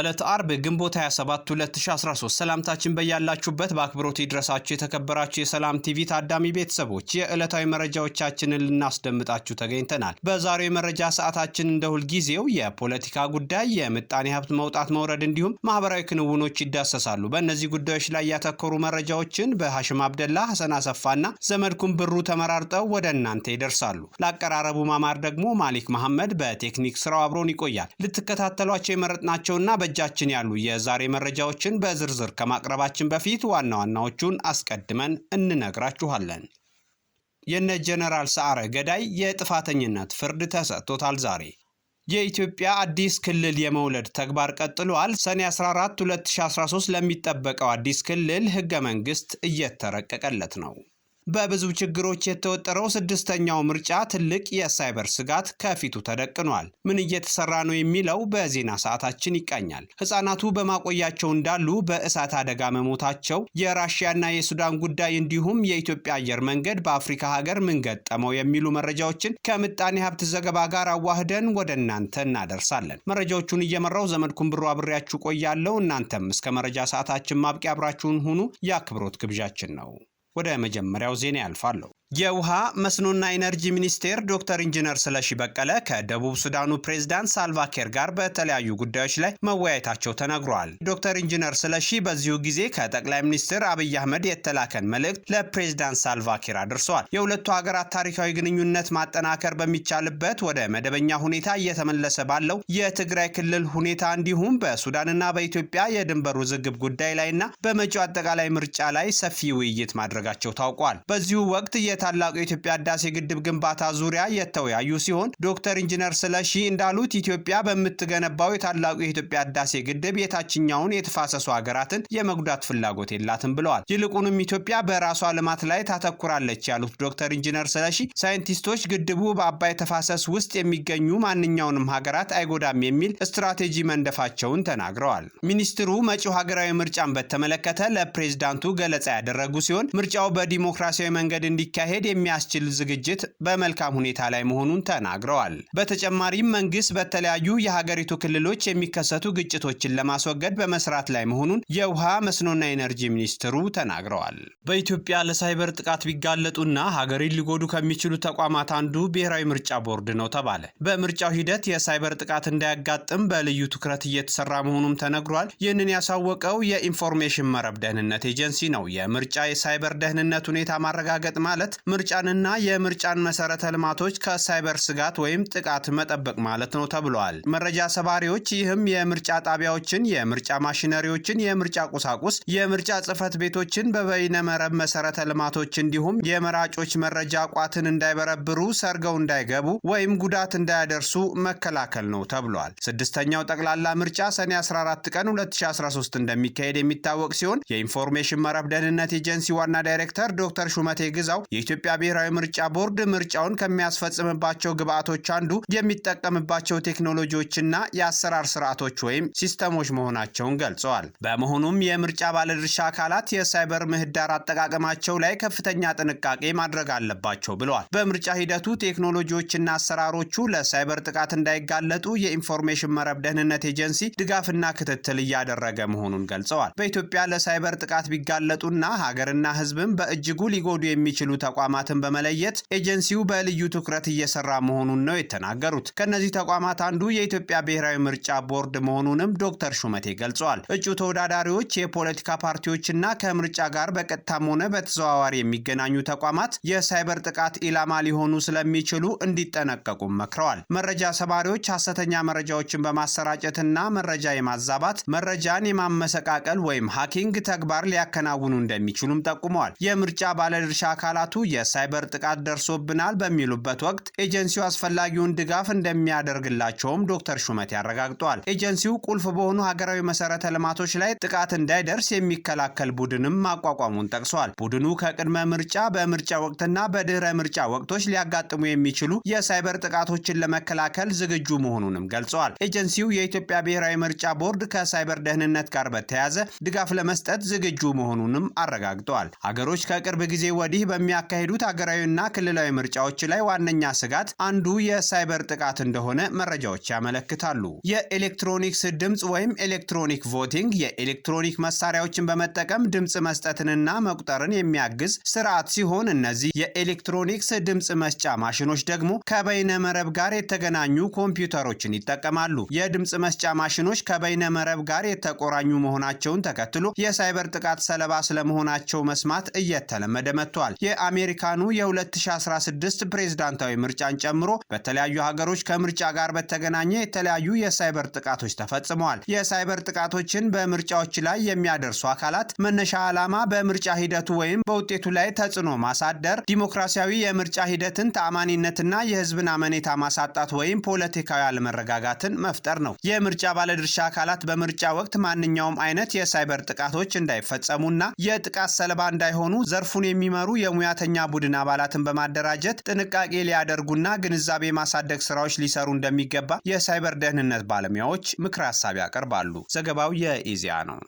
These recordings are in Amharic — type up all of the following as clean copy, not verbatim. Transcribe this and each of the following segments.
ዕለት አርብ ግንቦት 27 2013 ሰላምታችን በያላችሁበት በአክብሮት ይድረሳችሁ የተከበራችሁ የሰላም ቲቪ ታዳሚ ቤተሰቦች የዕለታዊ መረጃዎቻችንን ልናስደምጣችሁ ተገኝተናል። በዛሬው የመረጃ ሰዓታችን እንደ ሁልጊዜው የፖለቲካ ጉዳይ፣ የምጣኔ ሀብት መውጣት መውረድ እንዲሁም ማህበራዊ ክንውኖች ይዳሰሳሉ። በእነዚህ ጉዳዮች ላይ ያተኮሩ መረጃዎችን በሐሽም አብደላ፣ ሐሰን አሰፋና ዘመድኩን ብሩ ተመራርጠው ወደ እናንተ ይደርሳሉ። ለአቀራረቡ ማማር ደግሞ ማሊክ መሐመድ በቴክኒክ ስራው አብሮን ይቆያል። ልትከታተሏቸው የመረጥናቸውና በእጃችን ያሉ የዛሬ መረጃዎችን በዝርዝር ከማቅረባችን በፊት ዋና ዋናዎቹን አስቀድመን እንነግራችኋለን። የነ ጀነራል ሰዓረ ገዳይ የጥፋተኝነት ፍርድ ተሰጥቶታል። ዛሬ የኢትዮጵያ አዲስ ክልል የመውለድ ተግባር ቀጥሏል። ሰኔ 14 2013 ለሚጠበቀው አዲስ ክልል ህገ መንግስት እየተረቀቀለት ነው። በብዙ ችግሮች የተወጠረው ስድስተኛው ምርጫ ትልቅ የሳይበር ስጋት ከፊቱ ተደቅኗል። ምን እየተሰራ ነው የሚለው በዜና ሰዓታችን ይቃኛል። ህፃናቱ በማቆያቸው እንዳሉ በእሳት አደጋ መሞታቸው፣ የራሽያና የሱዳን ጉዳይ እንዲሁም የኢትዮጵያ አየር መንገድ በአፍሪካ ሀገር ምን ገጠመው የሚሉ መረጃዎችን ከምጣኔ ሀብት ዘገባ ጋር አዋህደን ወደ እናንተ እናደርሳለን። መረጃዎቹን እየመራው ዘመድኩን ብሩ አብሬያችሁ ቆያለሁ። እናንተም እስከ መረጃ ሰዓታችን ማብቂያ አብራችሁን ሁኑ የአክብሮት ግብዣችን ነው። ወደ መጀመሪያው ዜና ያልፋለሁ። የውሃ መስኖና ኢነርጂ ሚኒስቴር ዶክተር ኢንጂነር ስለሺ በቀለ ከደቡብ ሱዳኑ ፕሬዝዳንት ሳልቫኪር ጋር በተለያዩ ጉዳዮች ላይ መወያየታቸው ተነግሯል። ዶክተር ኢንጂነር ስለሺ በዚሁ ጊዜ ከጠቅላይ ሚኒስትር አብይ አህመድ የተላከን መልእክት ለፕሬዝዳንት ሳልቫኪር አድርሰዋል። የሁለቱ ሀገራት ታሪካዊ ግንኙነት ማጠናከር በሚቻልበት ወደ መደበኛ ሁኔታ እየተመለሰ ባለው የትግራይ ክልል ሁኔታ እንዲሁም በሱዳንና በኢትዮጵያ የድንበር ውዝግብ ጉዳይ ላይና በመጪው አጠቃላይ ምርጫ ላይ ሰፊ ውይይት ማድረጋቸው ታውቋል። በዚሁ ወቅት ታላቁ የኢትዮጵያ ህዳሴ ግድብ ግንባታ ዙሪያ የተወያዩ ሲሆን ዶክተር ኢንጂነር ስለሺ እንዳሉት ኢትዮጵያ በምትገነባው የታላቁ የኢትዮጵያ ህዳሴ ግድብ የታችኛውን የተፋሰሱ ሀገራትን የመጉዳት ፍላጎት የላትም ብለዋል። ይልቁንም ኢትዮጵያ በራሷ ልማት ላይ ታተኩራለች ያሉት ዶክተር ኢንጂነር ስለሺ ሳይንቲስቶች ግድቡ በአባይ ተፋሰስ ውስጥ የሚገኙ ማንኛውንም ሀገራት አይጎዳም የሚል ስትራቴጂ መንደፋቸውን ተናግረዋል። ሚኒስትሩ መጪው ሀገራዊ ምርጫን በተመለከተ ለፕሬዝዳንቱ ገለጻ ያደረጉ ሲሆን ምርጫው በዲሞክራሲያዊ መንገድ እንዲካሄድ የሚያስችል ዝግጅት በመልካም ሁኔታ ላይ መሆኑን ተናግረዋል። በተጨማሪም መንግስት በተለያዩ የሀገሪቱ ክልሎች የሚከሰቱ ግጭቶችን ለማስወገድ በመስራት ላይ መሆኑን የውሃ መስኖና ኢነርጂ ሚኒስትሩ ተናግረዋል። በኢትዮጵያ ለሳይበር ጥቃት ቢጋለጡና ሀገሪን ሊጎዱ ከሚችሉ ተቋማት አንዱ ብሔራዊ ምርጫ ቦርድ ነው ተባለ። በምርጫው ሂደት የሳይበር ጥቃት እንዳያጋጥም በልዩ ትኩረት እየተሰራ መሆኑም ተነግሯል። ይህንን ያሳወቀው የኢንፎርሜሽን መረብ ደህንነት ኤጀንሲ ነው። የምርጫ የሳይበር ደህንነት ሁኔታ ማረጋገጥ ማለት ምርጫንና የምርጫን መሰረተ ልማቶች ከሳይበር ስጋት ወይም ጥቃት መጠበቅ ማለት ነው ተብሏል። መረጃ ሰባሪዎች ይህም የምርጫ ጣቢያዎችን፣ የምርጫ ማሽነሪዎችን፣ የምርጫ ቁሳቁስ፣ የምርጫ ጽህፈት ቤቶችን፣ በበይነ መረብ መሰረተ ልማቶች እንዲሁም የመራጮች መረጃ ቋትን እንዳይበረብሩ፣ ሰርገው እንዳይገቡ ወይም ጉዳት እንዳያደርሱ መከላከል ነው ተብሏል። ስድስተኛው ጠቅላላ ምርጫ ሰኔ 14 ቀን 2013 እንደሚካሄድ የሚታወቅ ሲሆን የኢንፎርሜሽን መረብ ደህንነት ኤጀንሲ ዋና ዳይሬክተር ዶክተር ሹመቴ ግዛው የኢትዮጵያ ብሔራዊ ምርጫ ቦርድ ምርጫውን ከሚያስፈጽምባቸው ግብአቶች አንዱ የሚጠቀምባቸው ቴክኖሎጂዎችና የአሰራር ስርዓቶች ወይም ሲስተሞች መሆናቸውን ገልጸዋል። በመሆኑም የምርጫ ባለድርሻ አካላት የሳይበር ምህዳር አጠቃቀማቸው ላይ ከፍተኛ ጥንቃቄ ማድረግ አለባቸው ብለዋል። በምርጫ ሂደቱ ቴክኖሎጂዎችና አሰራሮቹ ለሳይበር ጥቃት እንዳይጋለጡ የኢንፎርሜሽን መረብ ደህንነት ኤጀንሲ ድጋፍና ክትትል እያደረገ መሆኑን ገልጸዋል። በኢትዮጵያ ለሳይበር ጥቃት ቢጋለጡና ሀገርና ሕዝብን በእጅጉ ሊጎዱ የሚችሉ ተቋማትን በመለየት ኤጀንሲው በልዩ ትኩረት እየሰራ መሆኑን ነው የተናገሩት። ከነዚህ ተቋማት አንዱ የኢትዮጵያ ብሔራዊ ምርጫ ቦርድ መሆኑንም ዶክተር ሹመቴ ገልጸዋል። እጩ ተወዳዳሪዎች፣ የፖለቲካ ፓርቲዎችና ከምርጫ ጋር በቀጥታም ሆነ በተዘዋዋሪ የሚገናኙ ተቋማት የሳይበር ጥቃት ኢላማ ሊሆኑ ስለሚችሉ እንዲጠነቀቁ መክረዋል። መረጃ ሰባሪዎች ሐሰተኛ መረጃዎችን በማሰራጨትና መረጃ የማዛባት፣ መረጃን የማመሰቃቀል ወይም ሃኪንግ ተግባር ሊያከናውኑ እንደሚችሉም ጠቁመዋል። የምርጫ ባለድርሻ አካላቱ የሳይበር ጥቃት ደርሶብናል በሚሉበት ወቅት ኤጀንሲው አስፈላጊውን ድጋፍ እንደሚያደርግላቸውም ዶክተር ሹመቴ አረጋግጠዋል። ኤጀንሲው ቁልፍ በሆኑ ሀገራዊ መሰረተ ልማቶች ላይ ጥቃት እንዳይደርስ የሚከላከል ቡድንም ማቋቋሙን ጠቅሷል። ቡድኑ ከቅድመ ምርጫ፣ በምርጫ ወቅትና በድህረ ምርጫ ወቅቶች ሊያጋጥሙ የሚችሉ የሳይበር ጥቃቶችን ለመከላከል ዝግጁ መሆኑንም ገልጸዋል። ኤጀንሲው የኢትዮጵያ ብሔራዊ ምርጫ ቦርድ ከሳይበር ደህንነት ጋር በተያያዘ ድጋፍ ለመስጠት ዝግጁ መሆኑንም አረጋግጠዋል። ሀገሮች ከቅርብ ጊዜ ወዲህ በሚያካሂዱት በሚያካሂዱት ሀገራዊና ክልላዊ ምርጫዎች ላይ ዋነኛ ስጋት አንዱ የሳይበር ጥቃት እንደሆነ መረጃዎች ያመለክታሉ። የኤሌክትሮኒክስ ድምጽ ወይም ኤሌክትሮኒክ ቮቲንግ የኤሌክትሮኒክ መሳሪያዎችን በመጠቀም ድምጽ መስጠትንና መቁጠርን የሚያግዝ ስርዓት ሲሆን እነዚህ የኤሌክትሮኒክስ ድምጽ መስጫ ማሽኖች ደግሞ ከበይነ መረብ ጋር የተገናኙ ኮምፒውተሮችን ይጠቀማሉ። የድምጽ መስጫ ማሽኖች ከበይነ መረብ ጋር የተቆራኙ መሆናቸውን ተከትሎ የሳይበር ጥቃት ሰለባ ስለመሆናቸው መስማት እየተለመደ መጥቷል። የአሜሪካኑ የ2016 ፕሬዝዳንታዊ ምርጫን ጨምሮ በተለያዩ ሀገሮች ከምርጫ ጋር በተገናኘ የተለያዩ የሳይበር ጥቃቶች ተፈጽመዋል። የሳይበር ጥቃቶችን በምርጫዎች ላይ የሚያደርሱ አካላት መነሻ ዓላማ በምርጫ ሂደቱ ወይም በውጤቱ ላይ ተጽዕኖ ማሳደር፣ ዲሞክራሲያዊ የምርጫ ሂደትን ተአማኒነትና የህዝብን አመኔታ ማሳጣት ወይም ፖለቲካዊ አለመረጋጋትን መፍጠር ነው። የምርጫ ባለድርሻ አካላት በምርጫ ወቅት ማንኛውም አይነት የሳይበር ጥቃቶች እንዳይፈጸሙና የጥቃት ሰለባ እንዳይሆኑ ዘርፉን የሚመሩ የሙያተኛ ቡድን አባላትን በማደራጀት ጥንቃቄ ሊያደርጉና ግንዛቤ ማሳደግ ስራዎች ሊሰሩ እንደሚገባ የሳይበር ደህንነት ባለሙያዎች ምክረ ሀሳብ ያቀርባሉ። ዘገባው የኢዜአ ነው።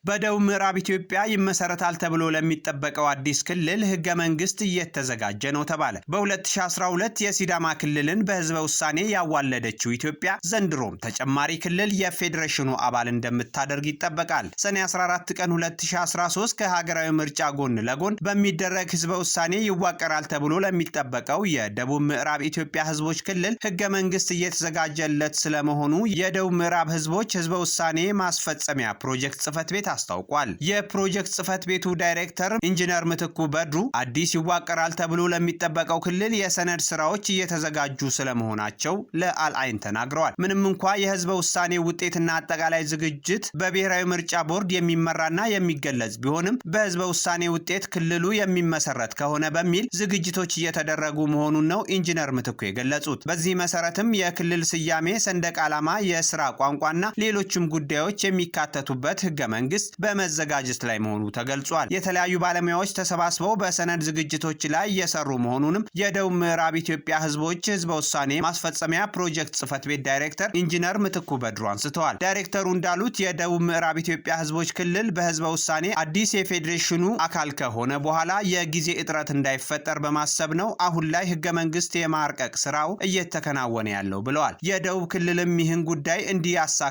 በደቡብ ምዕራብ ኢትዮጵያ ይመሰረታል ተብሎ ለሚጠበቀው አዲስ ክልል ህገ መንግስት እየተዘጋጀ ነው ተባለ። በ2012 የሲዳማ ክልልን በህዝበ ውሳኔ ያዋለደችው ኢትዮጵያ ዘንድሮም ተጨማሪ ክልል የፌዴሬሽኑ አባል እንደምታደርግ ይጠበቃል። ሰኔ 14 ቀን 2013 ከሀገራዊ ምርጫ ጎን ለጎን በሚደረግ ህዝበ ውሳኔ ይዋቀራል ተብሎ ለሚጠበቀው የደቡብ ምዕራብ ኢትዮጵያ ህዝቦች ክልል ህገ መንግስት እየተዘጋጀለት ስለመሆኑ የደቡብ ምዕራብ ህዝቦች ህዝበ ውሳኔ ማስፈጸሚያ ፕሮጀክት ጽህፈት ቤት አስታውቋል። የፕሮጀክት ጽህፈት ቤቱ ዳይሬክተር ኢንጂነር ምትኩ በድሩ አዲስ ይዋቀራል ተብሎ ለሚጠበቀው ክልል የሰነድ ስራዎች እየተዘጋጁ ስለመሆናቸው ለአልአይን ተናግረዋል። ምንም እንኳ የህዝበ ውሳኔ ውጤትና አጠቃላይ ዝግጅት በብሔራዊ ምርጫ ቦርድ የሚመራና የሚገለጽ ቢሆንም በህዝበ ውሳኔ ውጤት ክልሉ የሚመሰረት ከሆነ በሚል ዝግጅቶች እየተደረጉ መሆኑን ነው ኢንጂነር ምትኩ የገለጹት። በዚህ መሰረትም የክልል ስያሜ፣ ሰንደቅ ዓላማ፣ የስራ ቋንቋና ሌሎችም ጉዳዮች የሚካተቱበት ህገ መንግስት በመዘጋጀት ላይ መሆኑ ተገልጿል። የተለያዩ ባለሙያዎች ተሰባስበው በሰነድ ዝግጅቶች ላይ እየሰሩ መሆኑንም የደቡብ ምዕራብ ኢትዮጵያ ህዝቦች ህዝበ ውሳኔ ማስፈጸሚያ ፕሮጀክት ጽህፈት ቤት ዳይሬክተር ኢንጂነር ምትኩ በድሩ አንስተዋል። ዳይሬክተሩ እንዳሉት የደቡብ ምዕራብ ኢትዮጵያ ህዝቦች ክልል በህዝበ ውሳኔ አዲስ የፌዴሬሽኑ አካል ከሆነ በኋላ የጊዜ እጥረት እንዳይፈጠር በማሰብ ነው አሁን ላይ ህገ መንግስት የማርቀቅ ስራው እየተከናወነ ያለው ብለዋል። የደቡብ ክልልም ይህን ጉዳይ እንዲያሳካና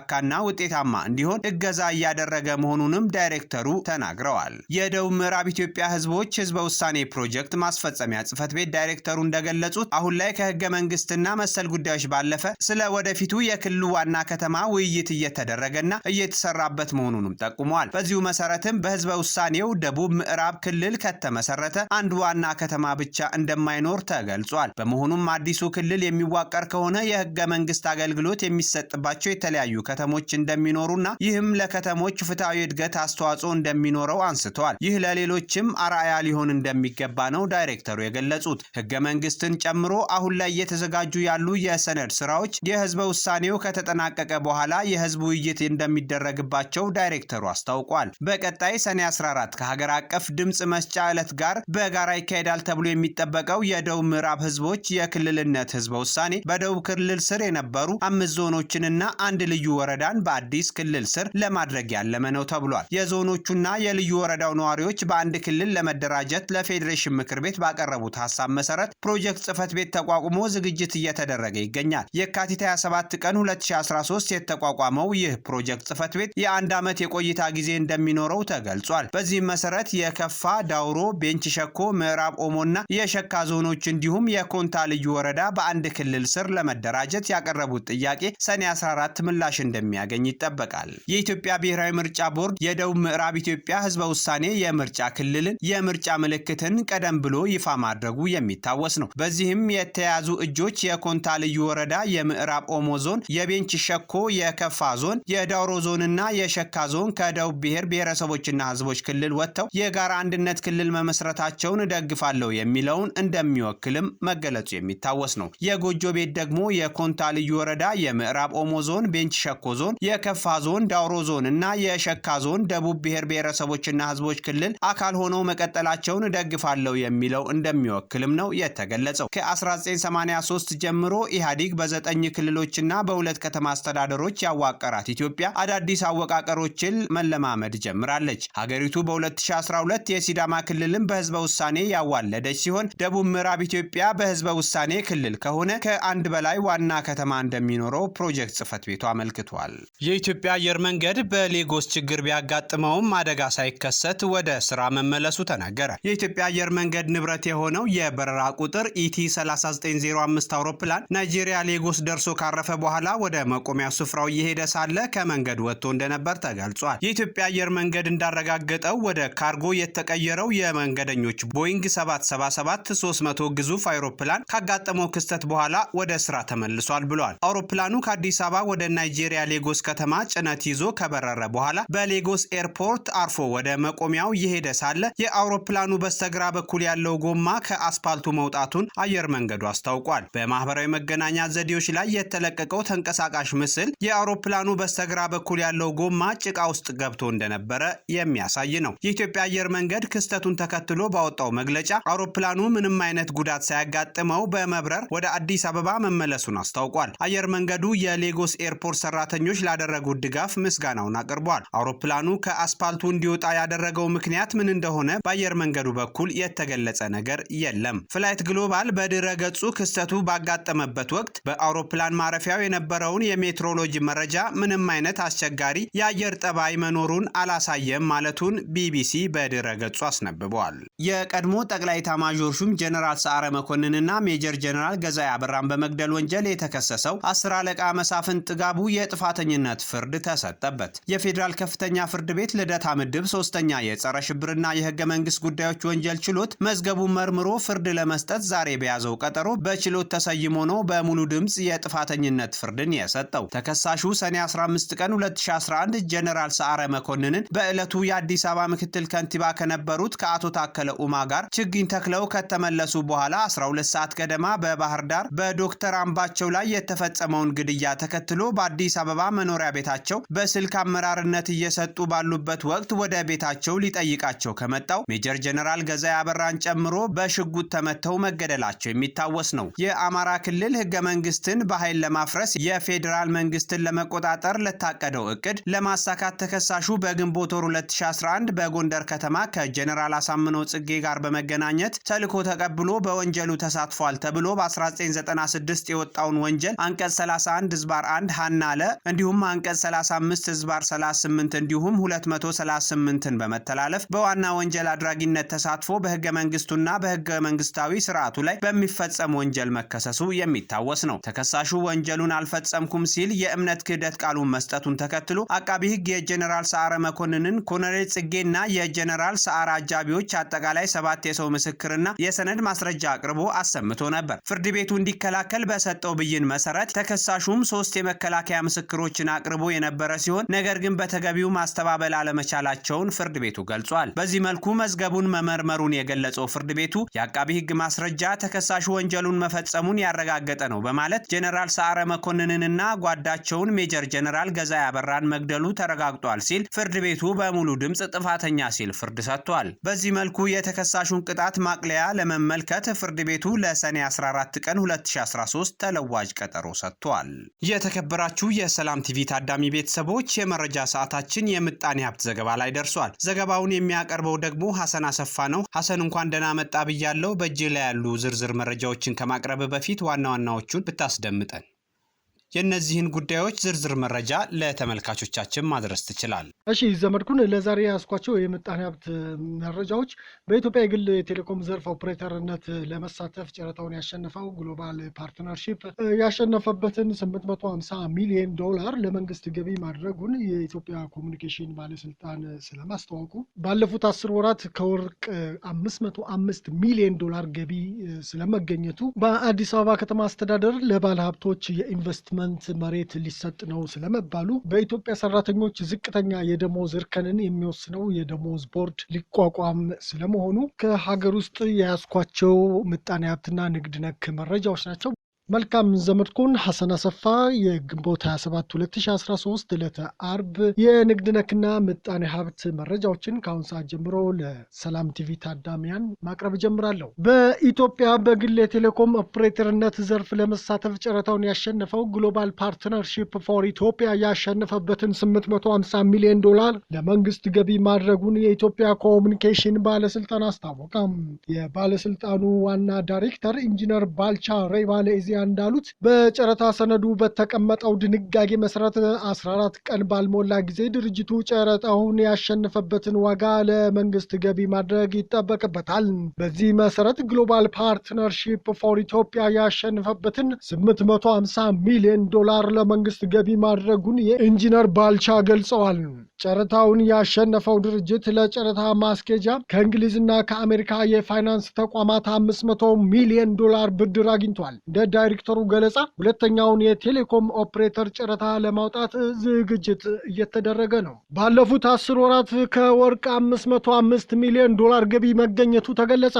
ውጤታማ እንዲሆን እገዛ እያደረገ መሆኑንም ዳይሬክተሩ ተናግረዋል። የደቡብ ምዕራብ ኢትዮጵያ ህዝቦች ህዝበ ውሳኔ ፕሮጀክት ማስፈጸሚያ ጽህፈት ቤት ዳይሬክተሩ እንደገለጹት አሁን ላይ ከህገ መንግስትና መሰል ጉዳዮች ባለፈ ስለ ወደፊቱ የክልሉ ዋና ከተማ ውይይት እየተደረገና እየተሰራበት መሆኑንም ጠቁመዋል። በዚሁ መሰረትም በህዝበ ውሳኔው ደቡብ ምዕራብ ክልል ከተመሰረተ አንድ ዋና ከተማ ብቻ እንደማይኖር ተገልጿል። በመሆኑም አዲሱ ክልል የሚዋቀር ከሆነ የህገ መንግስት አገልግሎት የሚሰጥባቸው የተለያዩ ከተሞች እንደሚኖሩና ይህም ለከተሞች ፍትሃዊ እድገት አስተዋጽኦ እንደሚኖረው አንስተዋል። ይህ ለሌሎችም አርአያ ሊሆን እንደሚገባ ነው ዳይሬክተሩ የገለጹት። ህገ መንግስትን ጨምሮ አሁን ላይ እየተዘጋጁ ያሉ የሰነድ ስራዎች የህዝበ ውሳኔው ከተጠናቀቀ በኋላ የህዝብ ውይይት እንደሚደረግባቸው ዳይሬክተሩ አስታውቋል። በቀጣይ ሰኔ 14 ከሀገር አቀፍ ድምጽ መስጫ ዕለት ጋር በጋራ ይካሄዳል ተብሎ የሚጠበቀው የደቡብ ምዕራብ ህዝቦች የክልልነት ህዝበ ውሳኔ በደቡብ ክልል ስር የነበሩ 5 ዞኖችንና አንድ ልዩ ወረዳን በአዲስ ክልል ስር ለማድረግ ያለመ ነው ተብሏል። የዞኖቹና የልዩ ወረዳው ነዋሪዎች በአንድ ክልል ለመደራጀት ለፌዴሬሽን ምክር ቤት ባቀረቡት ሐሳብ መሰረት ፕሮጀክት ጽህፈት ቤት ተቋቁሞ ዝግጅት እየተደረገ ይገኛል። የካቲት 27 ቀን 2013 የተቋቋመው ይህ ፕሮጀክት ጽህፈት ቤት የአንድ ዓመት የቆይታ ጊዜ እንደሚኖረው ተገልጿል። በዚህም መሰረት የከፋ፣ ዳውሮ፣ ቤንች ሸኮ፣ ምዕራብ ኦሞና የሸካ ዞኖች እንዲሁም የኮንታ ልዩ ወረዳ በአንድ ክልል ስር ለመደራጀት ያቀረቡት ጥያቄ ሰኔ 14 ምላሽ እንደሚያገኝ ይጠበቃል። የኢትዮጵያ ብሔራዊ ምርጫ ቦርድ የደቡብ ምዕራብ ኢትዮጵያ ህዝበ ውሳኔ የምርጫ ክልልን የምርጫ ምልክትን ቀደም ብሎ ይፋ ማድረጉ የሚታወስ ነው። በዚህም የተያዙ እጆች የኮንታ ልዩ ወረዳ፣ የምዕራብ ኦሞ ዞን፣ የቤንች ሸኮ፣ የከፋ ዞን፣ የዳውሮ ዞንና የሸካ ዞን ከደቡብ ብሔር ብሔረሰቦችና ህዝቦች ክልል ወጥተው የጋራ አንድነት ክልል መመስረታቸውን ደግፋለሁ የሚለውን እንደሚወክልም መገለጹ የሚታወስ ነው። የጎጆ ቤት ደግሞ የኮንታ ልዩ ወረዳ፣ የምዕራብ ኦሞ ዞን፣ ቤንች ሸኮ ዞን፣ የከፋ ዞን፣ ዳውሮ ዞን እና የሸካ ዞን ደቡብ ብሔር ብሔረሰቦችና ህዝቦች ክልል አካል ሆነው መቀጠላቸውን ደግፋለሁ የሚለው እንደሚወክልም ነው የተገለጸው። ከ1983 ጀምሮ ኢህአዴግ በ9 ክልሎችና በ2 ከተማ አስተዳደሮች ያዋቀራት ኢትዮጵያ አዳዲስ አወቃቀሮችን መለማመድ ጀምራለች። ሀገሪቱ በ2012 የሲዳማ ክልልን በህዝበ ውሳኔ ያዋለደች ሲሆን ደቡብ ምዕራብ ኢትዮጵያ በህዝበ ውሳኔ ክልል ከሆነ ከአንድ በላይ ዋና ከተማ እንደሚኖረው ፕሮጀክት ጽህፈት ቤቱ አመልክቷል። የኢትዮጵያ አየር መንገድ በሌጎስ ችግር ቢያጋጥመውም አደጋ ሳይከሰት ወደ ስራ መመለሱ ተነገረ። የኢትዮጵያ አየር መንገድ ንብረት የሆነው የበረራ ቁጥር ኢቲ 3905 አውሮፕላን ናይጄሪያ ሌጎስ ደርሶ ካረፈ በኋላ ወደ መቆሚያው ስፍራው እየሄደ ሳለ ከመንገድ ወጥቶ እንደነበር ተገልጿል። የኢትዮጵያ አየር መንገድ እንዳረጋገጠው ወደ ካርጎ የተቀየረው የመንገደኞች ቦይንግ 777-300 ግዙፍ አውሮፕላን ካጋጠመው ክስተት በኋላ ወደ ስራ ተመልሷል ብሏል። አውሮፕላኑ ከአዲስ አበባ ወደ ናይጄሪያ ሌጎስ ከተማ ጭነት ይዞ ከበረረ በኋላ በሌጎስ ኤርፖርት አርፎ ወደ መቆሚያው እየሄደ ሳለ የአውሮፕላኑ በስተግራ በኩል ያለው ጎማ ከአስፓልቱ መውጣቱን አየር መንገዱ አስታውቋል። በማህበራዊ መገናኛ ዘዴዎች ላይ የተለቀቀው ተንቀሳቃሽ ምስል የአውሮፕላኑ በስተግራ በኩል ያለው ጎማ ጭቃ ውስጥ ገብቶ እንደነበረ የሚያሳይ ነው። የኢትዮጵያ አየር መንገድ ክስተቱን ተከትሎ ባወጣው መግለጫ አውሮፕላኑ ምንም አይነት ጉዳት ሳያጋጥመው በመብረር ወደ አዲስ አበባ መመለሱን አስታውቋል። አየር መንገዱ የሌጎስ ኤርፖርት ሰራተኞች ላደረጉት ድጋፍ ምስጋናውን አቅርቧል። አውሮፕላኑ ከአስፓልቱ እንዲወጣ ያደረገው ምክንያት ምን እንደሆነ በአየር መንገዱ በኩል የተገለጸ ነገር የለም። ፍላይት ግሎባል በድረ ገጹ ክስተቱ ባጋጠመበት ወቅት በአውሮፕላን ማረፊያው የነበረውን የሜትሮሎጂ መረጃ ምንም አይነት አስቸጋሪ የአየር ጠባይ መኖሩን አላሳየም ማለቱን ቢቢሲ በድረ ገጹ አስነብቧል። የቀድሞ ጠቅላይ ኤታማዦር ሹም ጀነራል ሰዓረ መኮንንና ሜጀር ጀነራል ገዛኢ አበራን በመግደል ወንጀል የተከሰሰው 10 አለቃ መሳፍንት ጥጋቡ የጥፋተኝነት ፍርድ ተሰጠበት። የፌዴራል ከፍተኛ ፍርድ ቤት ልደታ ምድብ 3ኛ የጸረ ሽብርና የህገ መንግስት ጉዳዮች ወንጀል ችሎት መዝገቡን መርምሮ ፍርድ ለመስጠት ዛሬ በያዘው ቀጠሮ በችሎት ተሰይሞ ነው በሙሉ ድምጽ የጥፋተኝነት ፍርድን የሰጠው። ተከሳሹ ሰኔ 15 ቀን 2011 ጀነራል ሰዓረ መኮንንን በዕለቱ የአዲስ አበባ ምክትል ከንቲባ ከነበሩት ከአቶ ታከለ ኡማ ጋር ችግኝ ተክለው ከተመለሱ በኋላ 12 ሰዓት ገደማ በባህር ዳር በዶክተር አምባቸው ላይ የተፈጸመውን ግድያ ተከትሎ በአዲስ አበባ መኖሪያ ቤታቸው በስልክ አመራርነት እየሰጡ ባሉበት ወቅት ወደ ቤታቸው ሊጠይቃቸው ከመጣው ሜጀር ጀነራል ገዛኢ አበራን ጨምሮ በሽጉጥ ተመተው መገደላቸው የሚታወስ ነው። የአማራ ክልል ህገ መንግስትን በኃይል ለማፍረስ የፌዴራል መንግስትን ለመቆጣጠር ለታቀደው እቅድ ለማሳካት ተከሳሹ በግንቦት ወር 2011 በጎንደር ከተማ ከጀነራል አሳምነው ጽጌ ጋር በመገናኘት ተልዕኮ ተቀብሎ በወንጀሉ ተሳትፏል ተብሎ በ1996 የወጣውን ወንጀል አንቀጽ 31 ዝባር 1 ሐናለ እንዲሁም አንቀጽ 35 ዝባር 38 እንዲሁም 238ን በመተላለፍ በዋና ወንጀል አድራጊነት ተሳትፎ በህገ መንግስቱና በህገ መንግስታዊ ስርዓቱ ላይ በሚፈጸም ወንጀል መከሰሱ የሚታወስ ነው። ተከሳሹ ወንጀሉን አልፈጸምኩም ሲል የእምነት ክህደት ቃሉን መስጠቱን ተከትሎ አቃቢ ህግ የጀነራል ሰዓረ መኮንንን ኮሎኔል ጽጌና የጀነራል ሰዓረ አጃቢዎች አጠቃላይ 7 የሰው ምስክርና የሰነድ ማስረጃ አቅርቦ አሰምቶ ነበር። ፍርድ ቤቱ እንዲከላከል በሰጠው ብይን መሰረት ተከሳሹም 3 የመከላከያ ምስክሮችን አቅርቦ የነበረ ሲሆን ነገር ግን በተገቢው ማስተባበል አለመቻላቸውን ፍርድ ቤቱ ገልጿል። በዚህ መልኩ መዝገቡን መመርመሩን የገለጸው ፍርድ ቤቱ የአቃቢ ህግ ማስረጃ ተከሳሹ ወንጀሉን መፈጸሙን ያረጋገጠ ነው በማለት ጀነራል ሰዓረ መኮንንንና ጓዳቸውን ሜጀር ጀነራል ገዛኢ አበራን መግደሉ ተረጋግጧል ሲል ፍርድ ቤቱ በሙሉ ድምጽ ጥፋተኛ ሲል ፍርድ ሰጥቷል። በዚህ መልኩ የተከሳሹን ቅጣት ማቅለያ ለመመልከት ፍርድ ቤቱ ለሰኔ 14 ቀን 2013 ተለዋጭ ቀጠሮ ሰጥቷል። የተከበራችሁ የሰላም ቲቪ ታዳሚ ቤተሰቦች የመረጃ ሰዓታችን የምጣኔ ሀብት ዘገባ ላይ ደርሷል። ዘገባውን የሚያቀርበው ደግሞ ሐሰን አሰፋ ነው። ሐሰን እንኳን ደህና መጣ ብያለሁ። በእጅ ላይ ያሉ ዝርዝር መረጃዎችን ከማቅረብ በፊት ዋና ዋናዎቹን ብታስደምጠን። የነዚህን ጉዳዮች ዝርዝር መረጃ ለተመልካቾቻችን ማድረስ ትችላል። እሺ ዘመድኩን ለዛሬ ያስኳቸው የምጣኔ ሀብት መረጃዎች በኢትዮጵያ የግል ቴሌኮም ዘርፍ ኦፕሬተርነት ለመሳተፍ ጨረታውን ያሸነፈው ግሎባል ፓርትነርሺፕ ያሸነፈበትን $850 ሚሊዮን ለመንግስት ገቢ ማድረጉን የኢትዮጵያ ኮሙኒኬሽን ባለስልጣን ስለማስተዋወቁ፣ ባለፉት 10 ወራት ከወርቅ $505 ሚሊዮን ገቢ ስለመገኘቱ፣ በአዲስ አበባ ከተማ አስተዳደር ለባለ ሀብቶች የኢንቨስትመንት መሬት ሊሰጥ ነው ስለመባሉ፣ በኢትዮጵያ ሰራተኞች ዝቅተኛ የደሞዝ እርከንን የሚወስነው የደሞዝ ቦርድ ሊቋቋም ስለመሆኑ ከሀገር ውስጥ የያዝኳቸው ምጣኔ ሀብትና ንግድ ነክ መረጃዎች ናቸው። መልካም ዘመድኩን ሐሰን አሰፋ የግንቦት 27 2013 ዕለተ አርብ የንግድ ነክና ምጣኔ ሀብት መረጃዎችን ከአሁን ሰዓት ጀምሮ ለሰላም ቲቪ ታዳሚያን ማቅረብ ጀምራለሁ። በኢትዮጵያ በግል የቴሌኮም ኦፕሬተርነት ዘርፍ ለመሳተፍ ጨረታውን ያሸነፈው ግሎባል ፓርትነርሺፕ ፎር ኢትዮጵያ ያሸነፈበትን $850 ሚሊዮን ለመንግስት ገቢ ማድረጉን የኢትዮጵያ ኮሙኒኬሽን ባለስልጣን አስታወቀ። የባለስልጣኑ ዋና ዳይሬክተር ኢንጂነር ባልቻ ሬባ ለኢዜአ እንዳሉት በጨረታ ሰነዱ በተቀመጠው ድንጋጌ መሰረት 14 ቀን ባልሞላ ጊዜ ድርጅቱ ጨረታውን ያሸነፈበትን ዋጋ ለመንግስት ገቢ ማድረግ ይጠበቅበታል። በዚህ መሰረት ግሎባል ፓርትነርሺፕ ፎር ኢትዮጵያ ያሸነፈበትን $850 ሚሊዮን ለመንግስት ገቢ ማድረጉን የኢንጂነር ባልቻ ገልጸዋል። ጨረታውን ያሸነፈው ድርጅት ለጨረታ ማስኬጃ ከእንግሊዝና ከአሜሪካ የፋይናንስ ተቋማት $500 ሚሊዮን ብድር አግኝቷል። እንደ ዳይሬክተሩ ገለጻ ሁለተኛውን የቴሌኮም ኦፕሬተር ጨረታ ለማውጣት ዝግጅት እየተደረገ ነው። ባለፉት 10 ወራት ከወርቅ $505 ሚሊዮን ገቢ መገኘቱ ተገለጸ።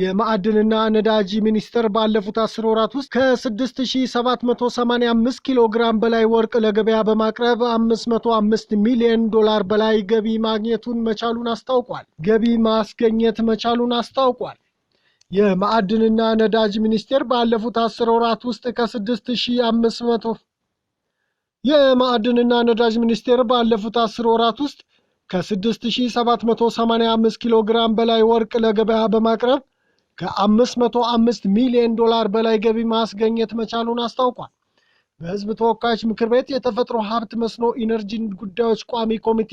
የማዕድንና ነዳጅ ሚኒስቴር ባለፉት 10 ወራት ውስጥ ከ6785 ኪሎ ግራም በላይ ወርቅ ለገበያ በማቅረብ $505 ሚሊዮን በላይ ገቢ ማግኘቱን መቻሉን አስታውቋል። የማዕድንና ነዳጅ ሚኒስቴር ባለፉት 10 ወራት ውስጥ ከ6785 ኪሎ ግራም በላይ ወርቅ ለገበያ በማቅረብ ከ$505 ሚሊዮን በላይ ገቢ ማስገኘት መቻሉን አስታውቋል። በሕዝብ ተወካዮች ምክር ቤት የተፈጥሮ ሀብት መስኖ ኢነርጂ ጉዳዮች ቋሚ ኮሚቴ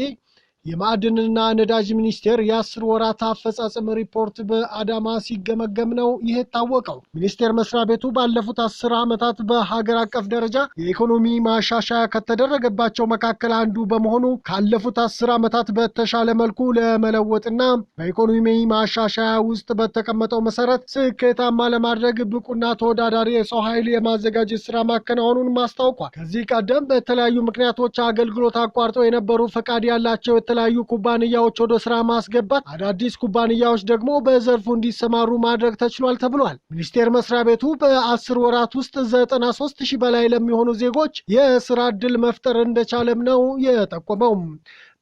የማዕድንና ነዳጅ ሚኒስቴር የ10 ወራት አፈጻጸም ሪፖርት በአዳማ ሲገመገም ነው ይህ ታወቀው። ሚኒስቴር መስሪያ ቤቱ ባለፉት 10 ዓመታት በሀገር አቀፍ ደረጃ የኢኮኖሚ ማሻሻያ ከተደረገባቸው መካከል አንዱ በመሆኑ ካለፉት 10 ዓመታት በተሻለ መልኩ ለመለወጥና በኢኮኖሚ ማሻሻያ ውስጥ በተቀመጠው መሰረት ስኬታማ ለማድረግ ብቁና ተወዳዳሪ የሰው ኃይል የማዘጋጀት ስራ ማከናወኑን ማስታውቋል። ከዚህ ቀደም በተለያዩ ምክንያቶች አገልግሎት አቋርጠው የነበሩ ፈቃድ ያላቸው የተለያዩ ኩባንያዎች ወደ ስራ ማስገባት፣ አዳዲስ ኩባንያዎች ደግሞ በዘርፉ እንዲሰማሩ ማድረግ ተችሏል ተብሏል። ሚኒስቴር መስሪያ ቤቱ በ10 ወራት ውስጥ 93,000 በላይ ለሚሆኑ ዜጎች የስራ ዕድል መፍጠር እንደቻለም ነው የጠቆመው።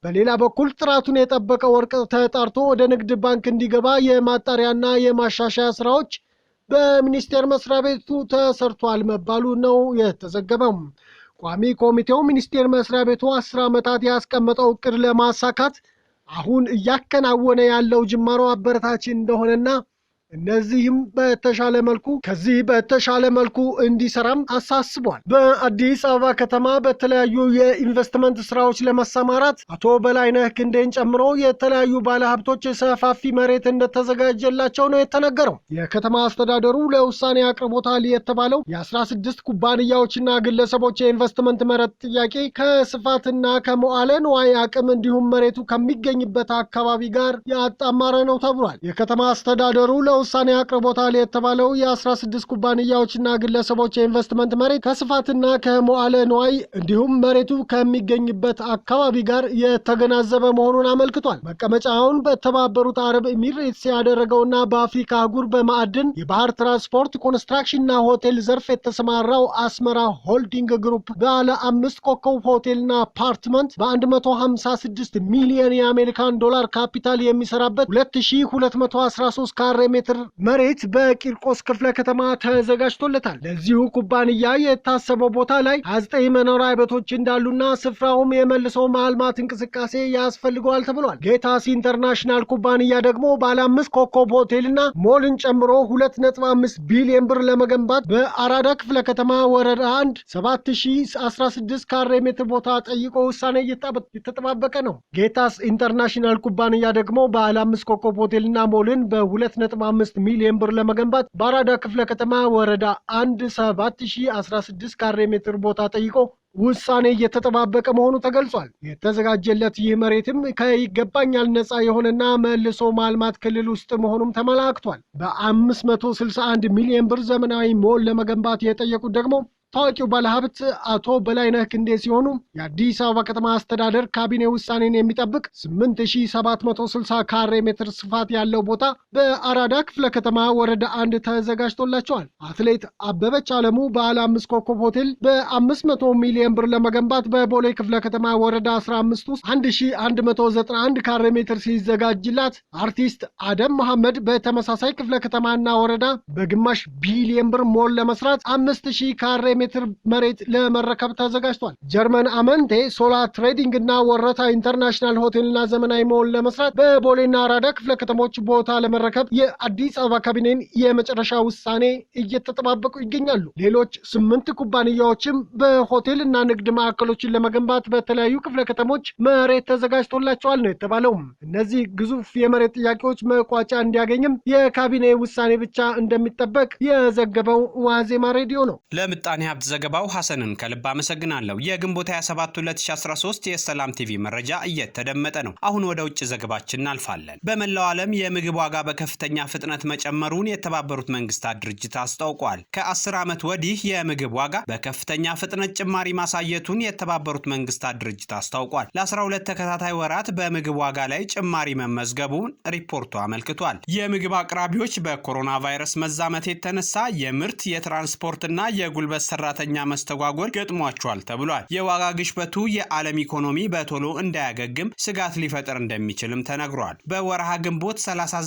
በሌላ በኩል ጥራቱን የጠበቀ ወርቅ ተጣርቶ ወደ ንግድ ባንክ እንዲገባ የማጣሪያና የማሻሻያ ስራዎች በሚኒስቴር መስሪያ ቤቱ ተሰርቷል መባሉ ነው የተዘገበው። ቋሚ ኮሚቴው ሚኒስቴር መስሪያ ቤቱ 10 ዓመታት ያስቀመጠው እቅድ ለማሳካት አሁን እያከናወነ ያለው ጅማሮ አበረታች እንደሆነና ከዚህ በተሻለ መልኩ እንዲሰራም አሳስቧል። በአዲስ አበባ ከተማ በተለያዩ የኢንቨስትመንት ስራዎች ለመሰማራት አቶ በላይነህ ክንዴን ጨምሮ የተለያዩ ባለሀብቶች ሰፋፊ መሬት እንደተዘጋጀላቸው ነው የተነገረው። የከተማ አስተዳደሩ ለውሳኔ አቅርቦታል የተባለው የ16 ኩባንያዎችና ግለሰቦች የኢንቨስትመንት መሬት ጥያቄ ከስፋትና ከመዋለ ንዋይ አቅም እንዲሁም መሬቱ ከሚገኝበት አካባቢ ጋር ያጣማረ ነው ተብሏል። የከተማ አስተዳደሩ ውሳኔ አቅርቦታል የተባለው የ16 ኩባንያዎችና ግለሰቦች የኢንቨስትመንት መሬት ከስፋትና ከመዋለ ንዋይ እንዲሁም መሬቱ ከሚገኝበት አካባቢ ጋር የተገናዘበ መሆኑን አመልክቷል። መቀመጫውን በተባበሩት አረብ ኤሚሬትስ ያደረገውና በአፍሪካ አህጉር በማዕድን የባህር ትራንስፖርት ኮንስትራክሽንና ሆቴል ዘርፍ የተሰማራው አስመራ ሆልዲንግ ግሩፕ ባለ 5 ኮከብ ሆቴልና አፓርትመንት በ156 ሚሊዮን የአሜሪካን ዶላር ካፒታል የሚሰራበት 2213 ካሬ ሜትር መሬት በቂርቆስ ክፍለ ከተማ ተዘጋጅቶለታል። ለዚሁ ኩባንያ የታሰበው ቦታ ላይ 29 መኖሪያ ቤቶች እንዳሉና ስፍራውም የመልሶ ማልማት እንቅስቃሴ ያስፈልገዋል ተብሏል። ጌታስ ኢንተርናሽናል ኩባንያ ደግሞ ባለ 5 ኮከብ ሆቴልና ሞልን ጨምሮ 2.5 ቢሊዮን ብር ለመገንባት በአራዳ ክፍለ ከተማ ወረዳ 1 7016 ካሬ ሜትር ቦታ ጠይቆ ውሳኔ እየተጠባበቀ ነው። ጌታስ ኢንተርናሽናል ኩባንያ ደግሞ ባለ 5 ኮከብ ሆቴልና ሞልን በ2.5 ሚሊዮን ብር ለመገንባት በአራዳ ክፍለ ከተማ ወረዳ 1 7016 ካሬ ሜትር ቦታ ጠይቆ ውሳኔ እየተጠባበቀ መሆኑ ተገልጿል። የተዘጋጀለት ይህ መሬትም ከይገባኛል ነፃ የሆነና መልሶ ማልማት ክልል ውስጥ መሆኑም ተመላክቷል። በ561 ሚሊዮን ብር ዘመናዊ ሞል ለመገንባት የጠየቁት ደግሞ ታዋቂው ባለሀብት አቶ በላይነህ ክንዴ ሲሆኑ የአዲስ አበባ ከተማ አስተዳደር ካቢኔ ውሳኔን የሚጠብቅ 8760 ካሬ ሜትር ስፋት ያለው ቦታ በአራዳ ክፍለ ከተማ ወረዳ 1 ተዘጋጅቶላቸዋል። አትሌት አበበች አለሙ ባለ 5 ኮከብ ሆቴል በ500 ሚሊዮን ብር ለመገንባት በቦሌ ክፍለ ከተማ ወረዳ 15 ውስጥ 1191 ካሬ ሜትር ሲዘጋጅላት፣ አርቲስት አደም መሐመድ በተመሳሳይ ክፍለ ከተማና ወረዳ በግማሽ ቢሊዮን ብር ሞል ለመስራት 5000 ካሬ ሜትር መሬት ለመረከብ ተዘጋጅቷል። ጀርመን አመንቴ ሶላር ትሬዲንግ እና ወረታ ኢንተርናሽናል ሆቴልና ዘመናዊ ሞል ለመስራት በቦሌና አራዳ ክፍለ ከተሞች ቦታ ለመረከብ የአዲስ አበባ ካቢኔን የመጨረሻ ውሳኔ እየተጠባበቁ ይገኛሉ። ሌሎች 8 ኩባንያዎችም በሆቴልና ንግድ ማዕከሎችን ለመገንባት በተለያዩ ክፍለ ከተሞች መሬት ተዘጋጅቶላቸዋል ነው የተባለው። እነዚህ ግዙፍ የመሬት ጥያቄዎች መቋጫ እንዲያገኝም የካቢኔ ውሳኔ ብቻ እንደሚጠበቅ የዘገበው ዋዜማ ሬዲዮ ነው። ለምጣኔ ሀብት ዘገባው ሐሰንን ከልብ አመሰግናለሁ። የግንቦት 27 2013 የሰላም ቲቪ መረጃ እየተደመጠ ነው። አሁን ወደ ውጭ ዘገባችን እናልፋለን። በመላው ዓለም የምግብ ዋጋ በከፍተኛ ፍጥነት መጨመሩን የተባበሩት መንግስታት ድርጅት አስታውቋል። ከ10 ዓመት ወዲህ የምግብ ዋጋ በከፍተኛ ፍጥነት ጭማሪ ማሳየቱን የተባበሩት መንግስታት ድርጅት አስታውቋል። ለ12 ተከታታይ ወራት በምግብ ዋጋ ላይ ጭማሪ መመዝገቡን ሪፖርቱ አመልክቷል። የምግብ አቅራቢዎች በኮሮና ቫይረስ መዛመት የተነሳ የምርት የትራንስፖርትና የጉልበት ሰራተኛ መስተጓጎል ገጥሟቸዋል ተብሏል። የዋጋ ግሽበቱ የዓለም ኢኮኖሚ በቶሎ እንዳያገግም ስጋት ሊፈጥር እንደሚችልም ተነግሯል። በወርሃ ግንቦት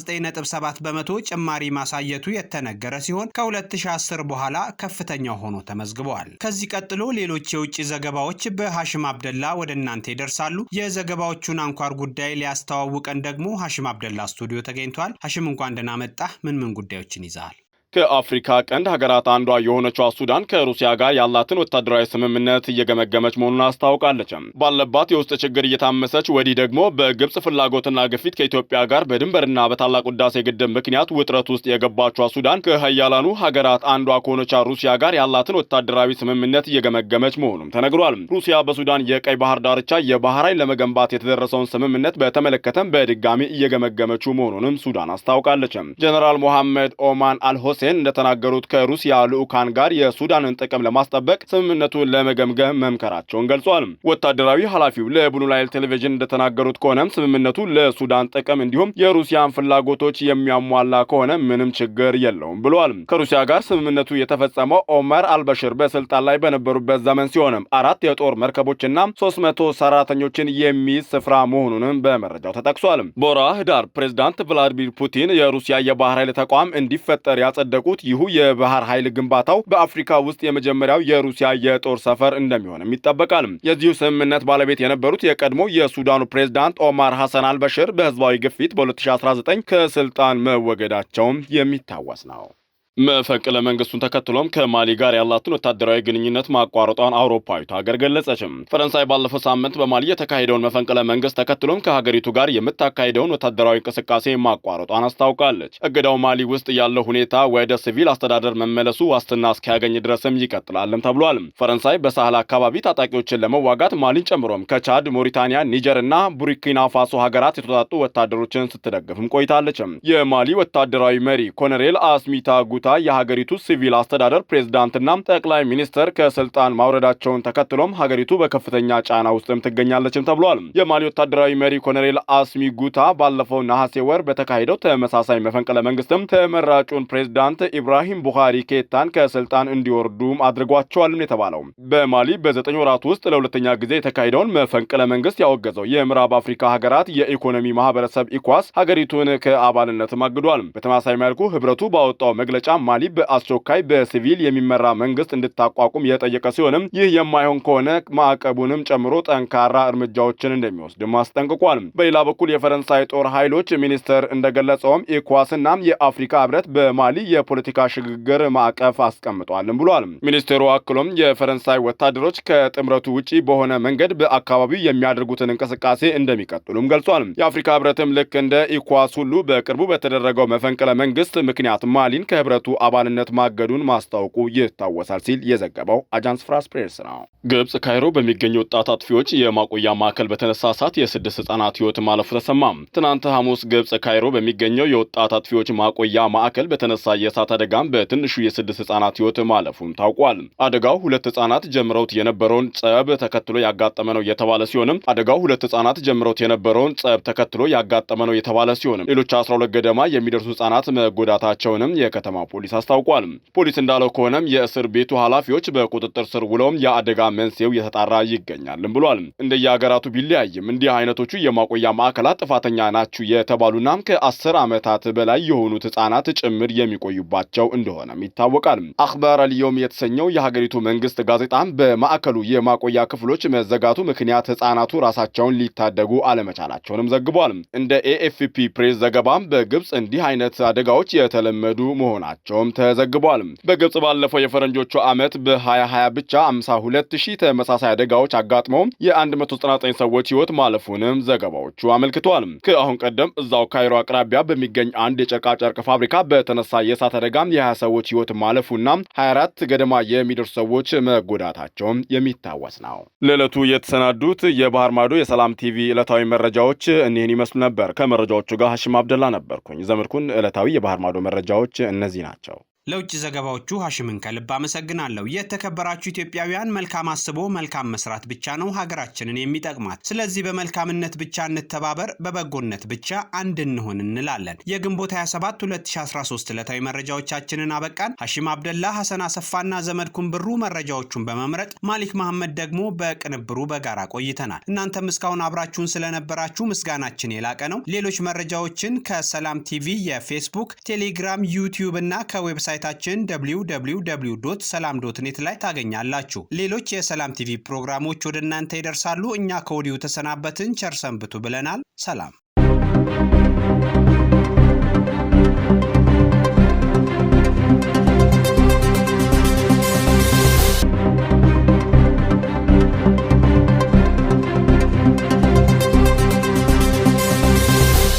39.7 በመቶ ጭማሪ ማሳየቱ የተነገረ ሲሆን ከ2010 በኋላ ከፍተኛው ሆኖ ተመዝግበዋል። ከዚህ ቀጥሎ ሌሎች የውጭ ዘገባዎች በሐሽም አብደላ ወደ እናንተ ይደርሳሉ። የዘገባዎቹን አንኳር ጉዳይ ሊያስተዋውቀን ደግሞ ሐሽም አብደላ ስቱዲዮ ተገኝቷል። ሐሽም እንኳን ደህና መጣህ። ምን ጉዳዮችን ይዘሃል? ከአፍሪካ ቀንድ ሀገራት አንዷ የሆነችው ሱዳን ከሩሲያ ጋር ያላትን ወታደራዊ ስምምነት እየገመገመች መሆኑን አስታውቃለች። ባለባት የውስጥ ችግር እየታመሰች ወዲህ ደግሞ በግብጽ ፍላጎትና ግፊት ከኢትዮጵያ ጋር በድንበርና በታላቁ ህዳሴ ግድብ ምክንያት ውጥረት ውስጥ የገባችው ሱዳን ከሀያላኑ ሀገራት አንዷ ከሆነችው ሩሲያ ጋር ያላትን ወታደራዊ ስምምነት እየገመገመች መሆኑም ተነግሯል። ሩሲያ በሱዳን የቀይ ባህር ዳርቻ የባህር ኃይል ለመገንባት የተደረሰውን ስምምነት በተመለከተም በድጋሚ እየገመገመችው መሆኑንም ሱዳን አስታውቃለች። ጀነራል ሞሐመድ ኦማን አልሆሴን እንደተናገሩት ከሩሲያ ልዑካን ጋር የሱዳንን ጥቅም ለማስጠበቅ ስምምነቱን ለመገምገም መምከራቸውን ገልጿል። ወታደራዊ ኃላፊው ለብሉ ናይል ቴሌቪዥን እንደተናገሩት ከሆነም ስምምነቱ ለሱዳን ጥቅም እንዲሁም የሩሲያን ፍላጎቶች የሚያሟላ ከሆነ ምንም ችግር የለውም ብለዋል። ከሩሲያ ጋር ስምምነቱ የተፈጸመው ኦመር አልበሽር በስልጣን ላይ በነበሩበት ዘመን ሲሆንም 4 የጦር መርከቦችና 300 ሰራተኞችን የሚይዝ ስፍራ መሆኑንም በመረጃው ተጠቅሷል። በወርሃ ህዳር ፕሬዝዳንት ቭላዲሚር ፑቲን የሩሲያ የባህር ኃይል ተቋም እንዲፈጠር ያጸደቁት ይሁ የባህር ኃይል ግንባታው በአፍሪካ ውስጥ የመጀመሪያው የሩሲያ የጦር ሰፈር እንደሚሆንም ይጠበቃል። የዚሁ ስምምነት ባለቤት የነበሩት የቀድሞ የሱዳኑ ፕሬዝዳንት ኦማር ሐሰን አልበሽር በህዝባዊ ግፊት በ2019 ከስልጣን መወገዳቸውም የሚታወስ ነው። መፈንቅለ መንግስቱን ተከትሎም ከማሊ ጋር ያላትን ወታደራዊ ግንኙነት ማቋረጧን አውሮፓዊቱ ሀገር ገለጸችም። ፈረንሳይ ባለፈው ሳምንት በማሊ የተካሄደውን መፈንቅለ መንግስት ተከትሎም ከሀገሪቱ ጋር የምታካሄደውን ወታደራዊ እንቅስቃሴ ማቋረጧን አስታውቃለች። እገዳው ማሊ ውስጥ ያለው ሁኔታ ወደ ሲቪል አስተዳደር መመለሱ ዋስትና እስኪያገኝ ድረስም ይቀጥላልም ተብሏል። ፈረንሳይ በሳህል አካባቢ ታጣቂዎችን ለመዋጋት ማሊን ጨምሮም ከቻድ፣ ሞሪታኒያ፣ ኒጀር እና ቡርኪና ፋሶ ሀገራት የተውጣጡ ወታደሮችን ስትደግፍም ቆይታለች። የማሊ ወታደራዊ መሪ ኮሎኔል አስሚታ ጉታ የሀገሪቱ ሲቪል አስተዳደር ፕሬዝዳንትና ጠቅላይ ሚኒስተር ከስልጣን ማውረዳቸውን ተከትሎም ሀገሪቱ በከፍተኛ ጫና ውስጥም ትገኛለችም ተብሏል። የማሊ ወታደራዊ መሪ ኮሎኔል አስሚ ጉታ ባለፈው ነሐሴ ወር በተካሄደው ተመሳሳይ መፈንቅለ መንግስትም ተመራጩን ፕሬዝዳንት ኢብራሂም ቡኻሪ ኬታን ከስልጣን እንዲወርዱም አድርጓቸዋልም የተባለው። በማሊ በ9 ወራት ውስጥ ለሁለተኛ ጊዜ የተካሄደውን መፈንቅለ መንግስት ያወገዘው የምዕራብ አፍሪካ ሀገራት የኢኮኖሚ ማህበረሰብ ኢኳስ ሀገሪቱን ከአባልነትም አግዷል። በተመሳሳይ መልኩ ህብረቱ ባወጣው መግለጫ ማሊ በአስቸኳይ በሲቪል የሚመራ መንግስት እንድታቋቁም የጠየቀ ሲሆንም ይህ የማይሆን ከሆነ ማዕቀቡንም ጨምሮ ጠንካራ እርምጃዎችን እንደሚወስድም አስጠንቅቋል። በሌላ በኩል የፈረንሳይ ጦር ኃይሎች ሚኒስተር እንደገለጸውም ኢኳስና የአፍሪካ ህብረት በማሊ የፖለቲካ ሽግግር ማዕቀፍ አስቀምጧልም ብሏል። ሚኒስቴሩ አክሎም የፈረንሳይ ወታደሮች ከጥምረቱ ውጪ በሆነ መንገድ በአካባቢው የሚያደርጉትን እንቅስቃሴ እንደሚቀጥሉም ገልጿል። የአፍሪካ ህብረትም ልክ እንደ ኢኳስ ሁሉ በቅርቡ በተደረገው መፈንቅለ መንግስት ምክንያት ማሊን ከህብረቱ ከህብረቱ አባልነት ማገዱን ማስታወቁ ይታወሳል ሲል የዘገበው አጃንስ ፍራንስ ፕሬስ ነው። ግብጽ ካይሮ በሚገኙ ወጣት አጥፊዎች የማቆያ ማዕከል በተነሳ እሳት የ6 ህጻናት ህይወት ማለፉ ተሰማ። ትናንት ሐሙስ ግብጽ ካይሮ በሚገኘው የወጣት አጥፊዎች ማቆያ ማዕከል በተነሳ የእሳት አደጋም በትንሹ የ6 ህጻናት ህይወት ማለፉን ታውቋል። አደጋው 2 ህጻናት ጀምረውት የነበረውን ጸብ ተከትሎ ያጋጠመ ነው የተባለ ሲሆንም ሌሎች 12 ገደማ የሚደርሱ ህጻናት መጎዳታቸውንም የከተማ ፖሊስ አስታውቋል። ፖሊስ እንዳለው ከሆነም የእስር ቤቱ ኃላፊዎች በቁጥጥር ስር ውለውም የአደጋ መንስኤው የተጣራ ይገኛልም ብሏል። እንደየሀገራቱ ቢለያይም እንዲህ አይነቶቹ የማቆያ ማዕከላት ጥፋተኛ ናችሁ የተባሉና ከ10 ዓመታት በላይ የሆኑት ህጻናት ጭምር የሚቆዩባቸው እንደሆነም ይታወቃል። አኽባር አልየውም የተሰኘው የሀገሪቱ መንግስት ጋዜጣም በማዕከሉ የማቆያ ክፍሎች መዘጋቱ ምክንያት ህጻናቱ ራሳቸውን ሊታደጉ አለመቻላቸውንም ዘግቧል። እንደ ኤኤፍፒ ፕሬስ ዘገባም በግብጽ እንዲህ አይነት አደጋዎች የተለመዱ መሆናቸውም ተዘግቧል። በግብጽ ባለፈው የፈረንጆቹ ዓመት በ2020 ብቻ 52000 ተመሳሳይ አደጋዎች አጋጥመው የ199 ሰዎች ህይወት ማለፉንም ዘገባዎቹ አመልክቷል። ከአሁን ቀደም እዛው ካይሮ አቅራቢያ በሚገኝ አንድ የጨርቃጨርቅ ፋብሪካ በተነሳ የእሳት አደጋም የ20 ሰዎች ህይወት ማለፉና 24 ገደማ የሚደርሱ ሰዎች መጎዳታቸውም የሚታወስ ነው። ለዕለቱ የተሰናዱት የባህር ማዶ የሰላም ቲቪ ዕለታዊ መረጃዎች እኒህን ይመስሉ ነበር። ከመረጃዎቹ ጋር ሐሽም አብደላ ነበርኩኝ። ዘመድኩን ዕለታዊ የባህር ማዶ መረጃዎች እነዚህ ናቸው። ለውጭ ዘገባዎቹ ሐሽምን ከልብ አመሰግናለሁ። የተከበራችሁ ኢትዮጵያውያን መልካም አስቦ መልካም መስራት ብቻ ነው ሀገራችንን የሚጠቅማት። ስለዚህ በመልካምነት ብቻ እንተባበር፣ በበጎነት ብቻ አንድ እንሆን እንላለን። የግንቦት 27 2013 ዕለታዊ መረጃዎቻችንን አበቃን። ሐሽም አብደላ፣ ሐሰን አሰፋና ዘመድኩን ብሩ መረጃዎቹን በመምረጥ ማሊክ መሐመድ ደግሞ በቅንብሩ በጋራ ቆይተናል። እናንተም እስካሁን አብራችሁን ስለነበራችሁ ምስጋናችን የላቀ ነው። ሌሎች መረጃዎችን ከሰላም ቲቪ የፌስቡክ፣ ቴሌግራም፣ ዩቲዩብ እና ከዌብሳይት ታችን www.salam.net ላይ ታገኛላችሁ። ሌሎች የሰላም ቲቪ ፕሮግራሞች ወደ እናንተ ይደርሳሉ። እኛ ከወዲሁ ተሰናበትን። ቸር ሰንብቱ ብለናል። ሰላም።